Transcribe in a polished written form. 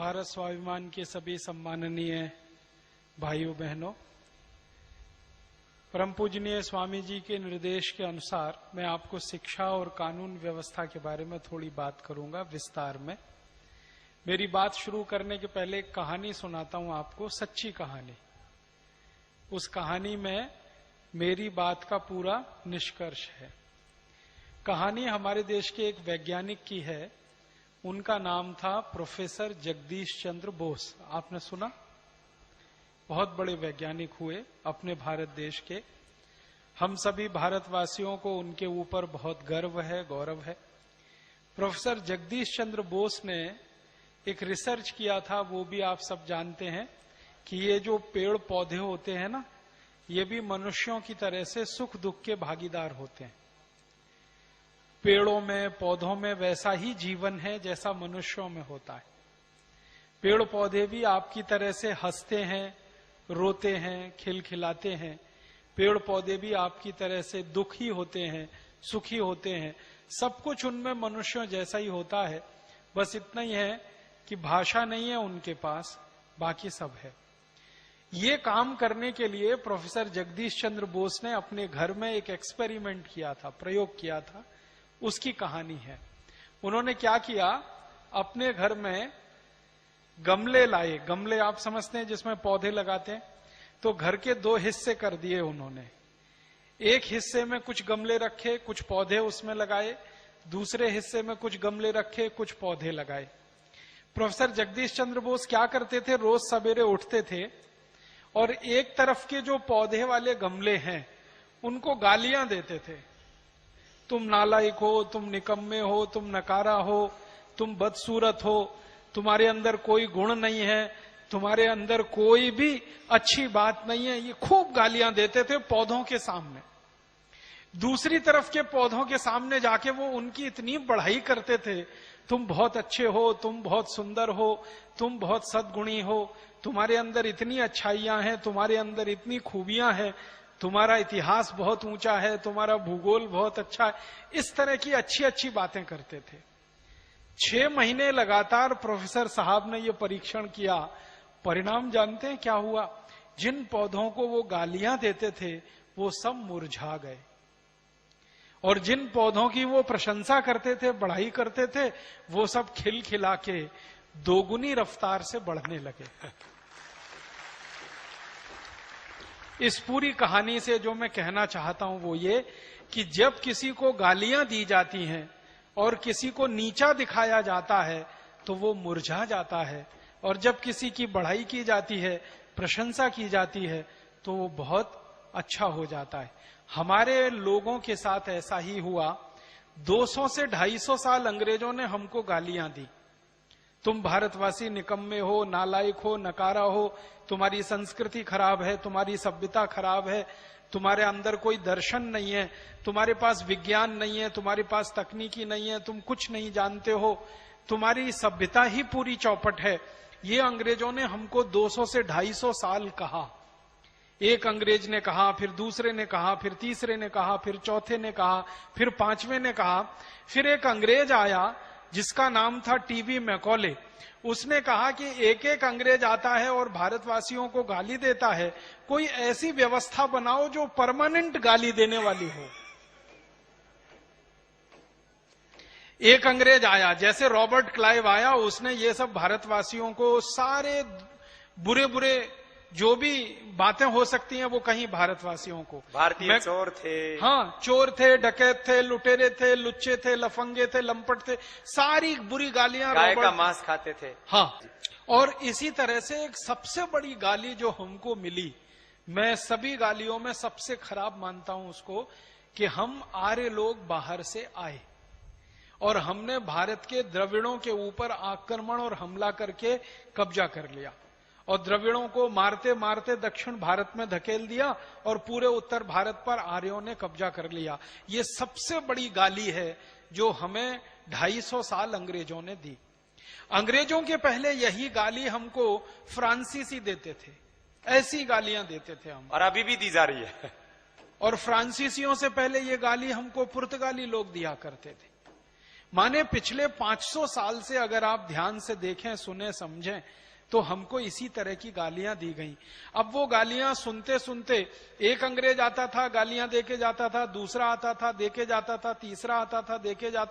भारत स्वाभिमान के सभी सम्माननीय भाइयों बहनों, परम पूजनीय स्वामी जी के निर्देश के अनुसार मैं आपको शिक्षा और कानून व्यवस्था के बारे में थोड़ी बात करूंगा विस्तार में। मेरी बात शुरू करने के पहले एक कहानी सुनाता हूं आपको, सच्ची कहानी। उस कहानी में मेरी बात का पूरा निष्कर्ष है। कहानी हमारे देश के एक वैज्ञानिक की है। उनका नाम था प्रोफेसर जगदीश चंद्र बोस। आपने सुना? बहुत बड़े वैज्ञानिक हुए अपने भारत देश के। हम सभी भारतवासियों को उनके ऊपर बहुत गर्व है, गौरव है। प्रोफेसर जगदीश चंद्र बोस ने एक रिसर्च किया था, वो भी आप सब जानते हैं कि ये जो पेड़ पौधे होते हैं ना, ये भी मनुष्यों की तरह से सुख दुख के भागीदार होते हैं। पेड़ों में, पौधों में वैसा ही जीवन है जैसा मनुष्यों में होता है। पेड़ पौधे भी आपकी तरह से हंसते हैं, रोते हैं, खिलखिलाते हैं। पेड़ पौधे भी आपकी तरह से दुखी होते हैं, सुखी होते हैं। सब कुछ उनमें मनुष्यों जैसा ही होता है। बस इतना ही है कि भाषा नहीं है उनके पास, बाकी सब है। ये काम करने के लिए प्रोफेसर जगदीश चंद्र बोस ने अपने घर में एक एक्सपेरिमेंट किया था, प्रयोग किया था। उसकी कहानी है। उन्होंने क्या किया, अपने घर में गमले लाए। गमले आप समझते हैं जिसमें पौधे लगाते हैं। तो घर के दो हिस्से कर दिए उन्होंने। एक हिस्से में कुछ गमले रखे, कुछ पौधे उसमें लगाए। दूसरे हिस्से में कुछ गमले रखे, कुछ पौधे लगाए। प्रोफेसर जगदीश चंद्र बोस क्या करते थे, रोज सवेरे उठते थे और एक तरफ के जो पौधे वाले गमले हैं उनको गालियां देते थे। तुम नालायक हो, तुम निकम्मे हो, तुम नकारा हो, तुम बदसूरत हो, तुम्हारे अंदर कोई गुण नहीं है, तुम्हारे अंदर कोई भी अच्छी बात नहीं है। ये खूब गालियां देते थे पौधों के सामने। दूसरी तरफ के पौधों के सामने जाके वो उनकी इतनी बढ़ाई करते थे, तुम बहुत अच्छे हो, तुम बहुत सुंदर हो, तुम बहुत सद्गुणी हो, तुम्हारे अंदर इतनी अच्छाइयां हैं, तुम्हारे अंदर इतनी खूबियां हैं, तुम्हारा इतिहास बहुत ऊंचा है, तुम्हारा भूगोल बहुत अच्छा है। इस तरह की अच्छी अच्छी बातें करते थे। 6 महीने लगातार प्रोफेसर साहब ने यह परीक्षण किया। परिणाम जानते हैं क्या हुआ? जिन पौधों को वो गालियां देते थे वो सब मुरझा गए, और जिन पौधों की वो प्रशंसा करते थे, बढ़ाई करते थे, वो सब खिलखिला के दोगुनी रफ्तार से बढ़ने लगे। इस पूरी कहानी से जो मैं कहना चाहता हूं वो ये कि जब किसी को गालियां दी जाती हैं और किसी को नीचा दिखाया जाता है तो वो मुरझा जाता है, और जब किसी की बढ़ाई की जाती है, प्रशंसा की जाती है, तो वो बहुत अच्छा हो जाता है। हमारे लोगों के साथ ऐसा ही हुआ। 200 से 250 साल अंग्रेजों ने हमको गालियां दी। तुम भारतवासी निकम्मे हो, नालायक हो, नकारा हो, तुम्हारी संस्कृति खराब है, तुम्हारी सभ्यता खराब है, तुम्हारे अंदर कोई दर्शन नहीं है, तुम्हारे पास विज्ञान नहीं है, तुम्हारे पास तकनीकी नहीं है, तुम कुछ नहीं जानते हो, तुम्हारी सभ्यता ही पूरी चौपट है। ये अंग्रेजों ने हमको 200 से 250 साल कहा। एक अंग्रेज ने कहा, फिर दूसरे ने कहा, फिर तीसरे ने कहा, फिर चौथे ने कहा, फिर पांचवें ने कहा। फिर एक अंग्रेज आया जिसका नाम था टीवी मैकॉले। उसने कहा कि एक एक अंग्रेज आता है और भारतवासियों को गाली देता है, कोई ऐसी व्यवस्था बनाओ जो परमानेंट गाली देने वाली हो। एक अंग्रेज आया, जैसे रॉबर्ट क्लाइव आया, उसने ये सब भारतवासियों को सारे बुरे बुरे जो भी बातें हो सकती हैं वो कहीं भारतवासियों को। भारतीय चोर थे, हाँ, चोर थे, डकैत थे, लुटेरे थे, लुच्चे थे, लफंगे थे, लंपट थे, सारी बुरी गालियां। गाय का मांस खाते थे। हाँ, और इसी तरह से एक सबसे बड़ी गाली जो हमको मिली, मैं सभी गालियों में सबसे खराब मानता हूं उसको, कि हम आर्य लोग बाहर से आए और हमने भारत के द्रविड़ों के ऊपर आक्रमण और हमला करके कब्जा कर लिया, और द्रविड़ों को मारते मारते दक्षिण भारत में धकेल दिया और पूरे उत्तर भारत पर आर्यों ने कब्जा कर लिया। ये सबसे बड़ी गाली है जो हमें 250 साल अंग्रेजों ने दी। अंग्रेजों के पहले यही गाली हमको फ्रांसीसी देते थे, ऐसी गालियां देते थे हम, और अभी भी दी जा रही है। और फ्रांसीसियों से पहले ये गाली हमको पुर्तगाली लोग दिया करते थे। माने पिछले 500 साल से अगर आप ध्यान से देखें, सुने, समझें, तो हमको इसी तरह की गालियां दी गई। अब वो गालियां सुनते सुनते एक अंग्रेज आता था, गालियां देके जाता था, दूसरा आता था, देके जाता था, तीसरा आता था, देके जाता